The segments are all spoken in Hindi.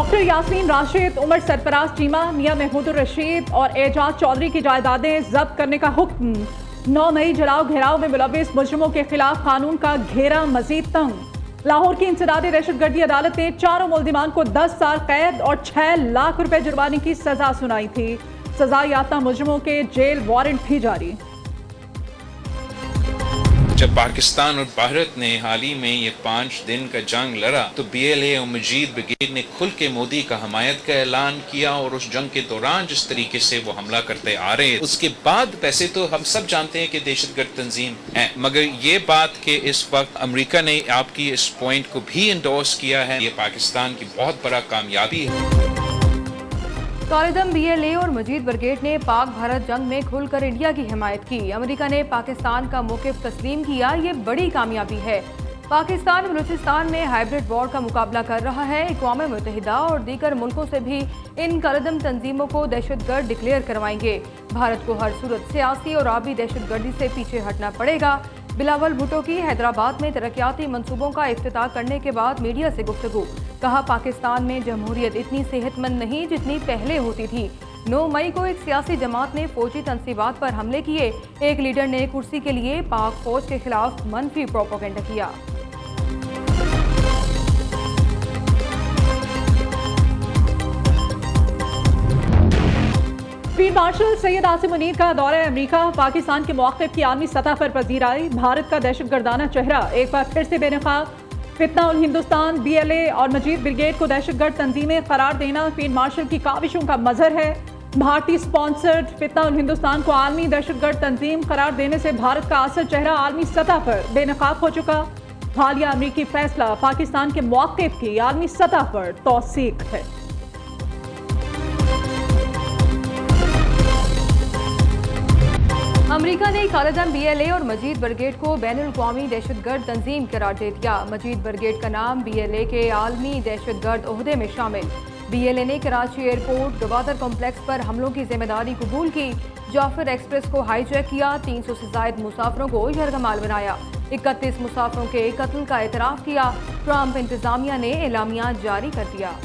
डॉक्टर यास्मीन राशिद, उमर सरफराज चीमा, मियां महमूदुर रशीद और एजाज चौधरी की जायदादें जब्त करने का हुक्म। 9 मई जलाओ घेराव में मुलविस मुजरिमों के खिलाफ कानून का घेरा मजीद तंग। लाहौर की इंसदादी दहशतगर्दी अदालत ने चारों मुल्जिमान को 10 साल कैद और 6 लाख रुपए जुर्माने की सजा सुनाई थी। सजा याफ्ता मुजरिमों के जेल वारंट भी जारी। जब पाकिस्तान और भारत ने हाल ही में ये 5 दिन का जंग लड़ा तो BLA और मजीद ब्रिगेड ने खुल के मोदी का हमायत का ऐलान किया और उस जंग के दौरान जिस तरीके से वो हमला करते आ रहे हैं, उसके बाद वैसे तो हम सब जानते हैं कि दहशतगर्द तंजीम है, मगर ये बात कि इस वक्त अमेरिका ने आपकी इस पॉइंट को भी इंडोर्स किया है, ये पाकिस्तान की बहुत बड़ा कामयाबी है। कालिदम BLA और मजीद ब्रिगेड ने पाक भारत जंग में खुलकर इंडिया की हिमायत की। अमेरिका ने पाकिस्तान का मौक़िफ़ तस्लीम किया, ये बड़ी कामयाबी है। पाकिस्तान बलूचिस्तान में हाइब्रिड वॉर का मुकाबला कर रहा है। अक़वाम मुत्तहिदा और दीगर मुल्कों से भी इन कालिदम तंजीमों को दहशतगर्द डिक्लेयर करवाएंगे। भारत को हर सूरत सियासी और आबी दहशतगर्दी से पीछे हटना पड़ेगा। बिलावल भुट्टो की हैदराबाद में तरक्याती मंसूबों का इफ्तिताह करने के बाद मीडिया से गुफ्तगू। कहा, पाकिस्तान में जमहूरियत इतनी सेहतमंद नहीं जितनी पहले होती थी। 9 मई को एक सियासी जमात ने फौजी तनसीबात पर हमले किए। एक लीडर ने कुर्सी के लिए पाक फौज के खिलाफ मनफी प्रोपेगेंडा किया। फील्ड मार्शल सैयद आसिम मुनीर का दौरा अमेरिका पाकिस्तान के मौक़िफ़ की आलमी सतह पर पजीराई। भारत का दहशतगर्दाना चेहरा एक बार फिर से बेनकाब। फितना उल हिंदुस्तान, BLA और मजीद ब्रिगेड को दहशतगर्द तंजीमें करार देना फील्ड मार्शल की काविशों का मजहर है। भारतीय स्पॉन्सर्ड फितना उल हिंदुस्तान को आलमी दहशतगर्द तंजीम करार देने से भारत का असल चेहरा आलमी सतह पर बेनकाब हो चुका। हालिया अमरीकी फैसला पाकिस्तान के मौक़िफ़ की आलमी सतह पर तौसीक है। अमेरिका ने कालिदम BLA और मजीद ब्रिगेड को बैनुल-अक़वामी दहशतगर्द तंजीम करार दे दिया। मजीद ब्रिगेड का नाम BLA के आलमी दहशतगर्द ओहदे में शामिल। BLA ने कराची एयरपोर्ट गवादर कॉम्प्लेक्स पर हमलों की जिम्मेदारी कबूल की। जाफर एक्सप्रेस को हाईजैक किया। 300 से ज़ायद मुसाफिरों को यरगमाल बनाया। 31 मुसाफिरों के कत्ल का एतराफ़ किया। ट्रंप इंतजामिया ने एलामिया जारी कर दिया।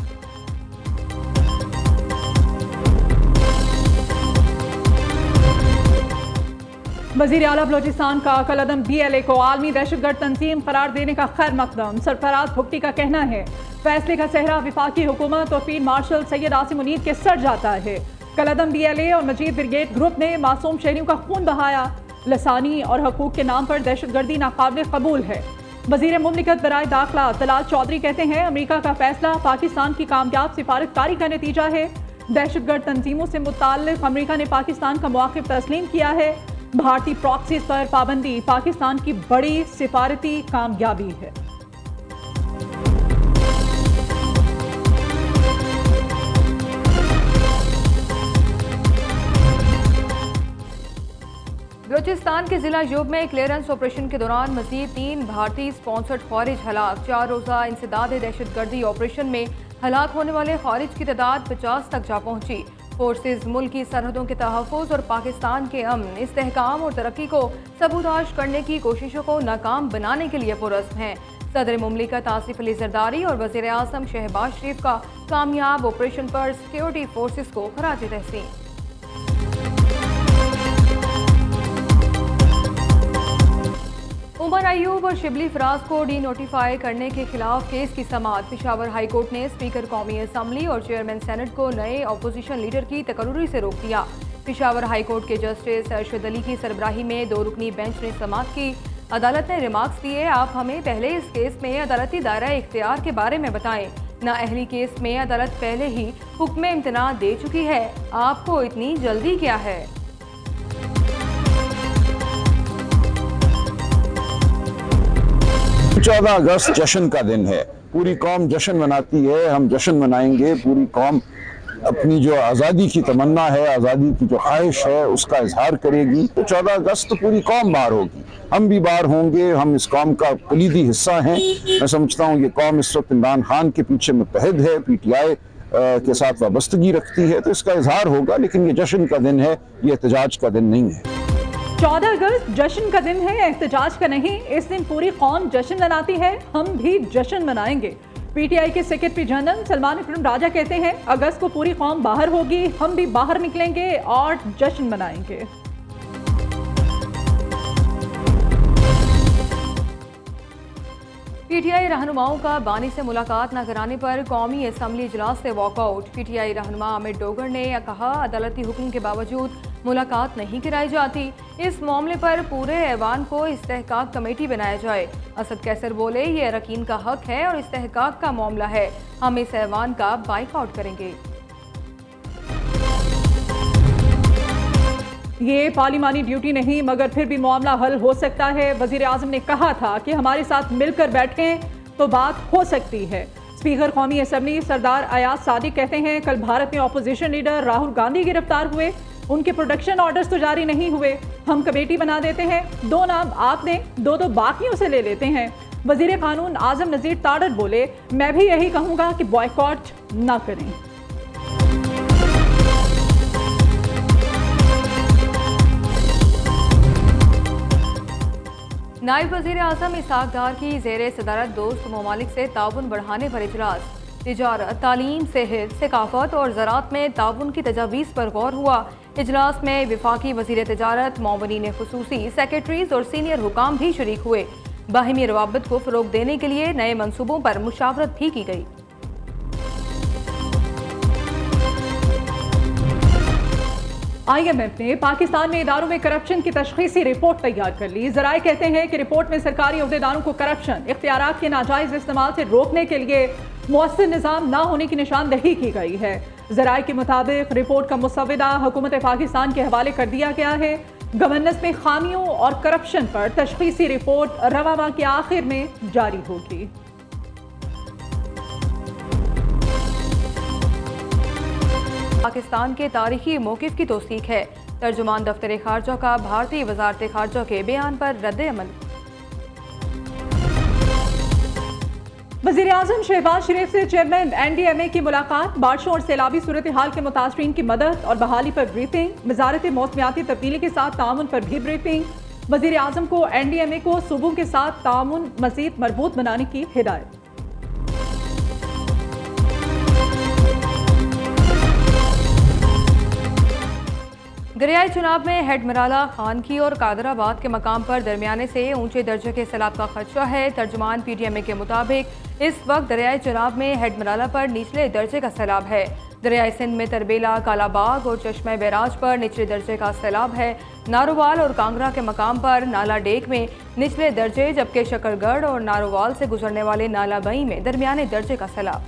वज़ीर आला बलोचिस्तान का कालिदम BLA को आलमी दहशतगर्द तंजीम करार देने का खैर मकदम। सरफराज भुट्टी का कहना है, फैसले का सहरा वफाकी हुकूमत और फील्ड मार्शल सैयद आसिम मुनीर के सर जाता है। कालिदम BLA और मजीद ब्रिगेड ग्रुप ने मासूम शहरियों का खून बहाया। लसानी और हकूक के नाम पर दहशतगर्दी नाकाबिल कबूल है। वज़ीर मुमलिकत बराए दाखिला तलाल चौधरी कहते हैं, अमेरिका का फैसला पाकिस्तान की कामयाब सिफारतकारी का नतीजा है। दहशतगर्द तंजीमों से मुताल्लिक़ अमेरिका ने पाकिस्तान का मौक़िफ़ तस्लीम किया है। भारतीय प्रॉक्सीज पर पाबंदी पाकिस्तान की बड़ी सिफारती कामयाबी है। बलूचिस्तान के जिला यूब में क्लियरेंस ऑपरेशन के दौरान मजीद 3 भारतीय स्पॉन्सर्ड खारिज हलाक। 4 रोज़ा इंसदाद दहशतगर्दी ऑपरेशन में हलाक होने वाले खारिज की तादाद 50 तक जा पहुंची। फोर्सेज मुल्क की सरहदों के तहफ़्फ़ुज़ और पाकिस्तान के अमन, इस्तेहकाम और तरक्की को सबूताश करने की कोशिशों को नाकाम बनाने के लिए पुरज़्म हैं। सदर मुमलिकत आसिफ अली जरदारी और वज़ीर आज़म शहबाज शरीफ का कामयाब ऑपरेशन पर सिक्योरिटी फोर्सेज को खराज तहसीन। उमर अयूब और शिबली फराज को डी नोटिफाई करने के खिलाफ केस की समाअत। पेशावर हाई कोर्ट ने स्पीकर कौमी असम्बली और चेयरमैन सेनेट को नए अपोजिशन लीडर की तकर्रुरी से रोक दिया। पेशावर हाई कोर्ट के जस्टिस अरशद अली की सरबराही में 2 रुकनी बेंच ने समाअत की। अदालत ने रिमार्क्स दिए, आप हमें पहले इस केस में अदालती दायरा इख्तियार के बारे में बताएं। नाअहली केस में अदालत पहले ही हुक्म इम्तना दे चुकी है, आपको इतनी जल्दी क्या है। 14 अगस्त जश्न का दिन है, पूरी कौम जश्न मनाती है, हम जश्न मनाएंगे। पूरी कौम अपनी जो आज़ादी की तमन्ना है, आज़ादी की जो ख्वाहिश है, उसका इजहार करेगी। तो 14 अगस्त तो पूरी कौम बाहर होगी, हम भी बाहर होंगे। हम इस कौम का कलीदी हिस्सा हैं। मैं समझता हूँ ये कौम इस वक्त इमरान खान के पीछे मुत्तहिद है, PTI के साथ वाबस्तगी रखती है, तो इसका इजहार होगा। लेकिन ये जश्न का दिन है, ये एहतजाज का दिन नहीं है। 14 अगस्त जश्न का दिन है, एहतजाज का नहीं। इस दिन पूरी कौम जश्न मनाती है, हम भी जश्न मनाएंगे। पीटीआई के सेक्रेटरी जनरल सलमान अकरम राजा कहते हैं, अगस्त को पूरी कौम बाहर होगी, हम भी बाहर निकलेंगे और जश्न मनाएंगे। पीटीआई रहनुमाओं का बानी से मुलाकात न कराने पर कौमी असम्बली इजलास से वॉकआउट। पीटीआई रहनुमा अमित डोगर ने कहा, अदालती हुक्म के बावजूद मुलाकात नहीं कराई जाती। इस मामले पर पूरे ऐवान को इस्तेहकाक कमेटी बनाया जाए। असद कैसर बोले, ये अरकीन का हक है और इस्तेहकाक का मामला है, हम इस ऐवान का बाइकआउट करेंगे। ये पार्लिमानी ड्यूटी नहीं, मगर फिर भी मामला हल हो सकता है। वजीर आजम ने कहा था कि हमारे साथ मिलकर बैठें तो बात हो सकती है। स्पीकर कौमी असम्बली सरदार अयाज सादिक कहते हैं, कल भारत में अपोजिशन लीडर राहुल गांधी गिरफ्तार हुए, उनके प्रोटेक्शन ऑर्डर्स तो जारी नहीं हुए। हम कमेटी बना देते हैं, 2 नाम आप दें, 2 बाकियों से ले लेते हैं। वजीर कानून आजम नजीर ताड़र बोले, मैं भी यही कहूँगा कि बॉयकॉट ना करें। नायब वज़ीर आज़म इसहाक डार की ज़ेरे सदारत दोस्त ममालिक से ताउन बढ़ाने पर इजलास। तिजारत, तालीम, सेहत, सकाफत और ज़राअत में ताउन की तजावीज़ पर गौर हुआ। इजलास में वफाकी वज़ीर तिजारत, मौवनीन खुसूसी, सेक्रेटरीज और सीनियर हुकाम भी शरीक हुए। बाहिमी रवाबत को फ़रोग देने के लिए नए मनसूबों पर मुशावरत भी की गई। IMF ने पाकिस्तान में इदारों में करप्शन की तशख़ीसी रिपोर्ट तैयार कर ली। ज़राए कहते हैं कि रिपोर्ट में सरकारी अहदेदारों को करप्शन, इख्तियारात के नाजायज़ इस्तेमाल से रोकने के लिए मुअस्सर निज़ाम न होने की निशानदही की गई है। ज़राए के मुताबिक रिपोर्ट का मुसव्वदा हुकूमत पाकिस्तान के हवाले कर दिया गया है। गवर्नेंस में खामियों और करप्शन पर तशख़ीसी रिपोर्ट रवां माह के आखिर में जारी होगी। पाकिस्तान के तारीखी मौक़िफ़ की तौसीक़ है। तर्जुमान दफ्तर खारजा का भारतीय वज़ारत खारजा के बयान पर रद्द-ए-अमल। वज़ीर आज़म शहबाज शरीफ से चेयरमैन NDMA की मुलाकात। बारिशों और सैलाबी सूरत हाल के मुतासरीन की मदद और बहाली पर ब्रीफिंग। वज़ारत मौसमियाती तब्दीली के साथ ताउन पर भी ब्रीफिंग। वज़ीर आज़म को NDMA को सूबों के साथ ताउन मज़ीद मजबूत बनाने की हिदायत। दरियाई चुनाव में हेडमराला, खानकी और कादराबाद के मकाम पर दरमियाने से ऊंचे दर्जे के सैलाब का खदशा है। तर्जुमान PTMA के मुताबिक इस वक्त दरियाई चुनाव में हेडमराला पर निचले दर्जे का सैलाब है। दरियाई सिंध में तरबेला, कालाबाग और चश्मा बैराज पर निचले दर्जे का सैलाब है। नारोवाल और कांगड़ा के मकाम पर नाला डेक में निचले दर्जे, जबकि शकरगढ़ और नारोवाल से गुजरने वाले नाला बई में दरमियाने दर्जे का सैलाब।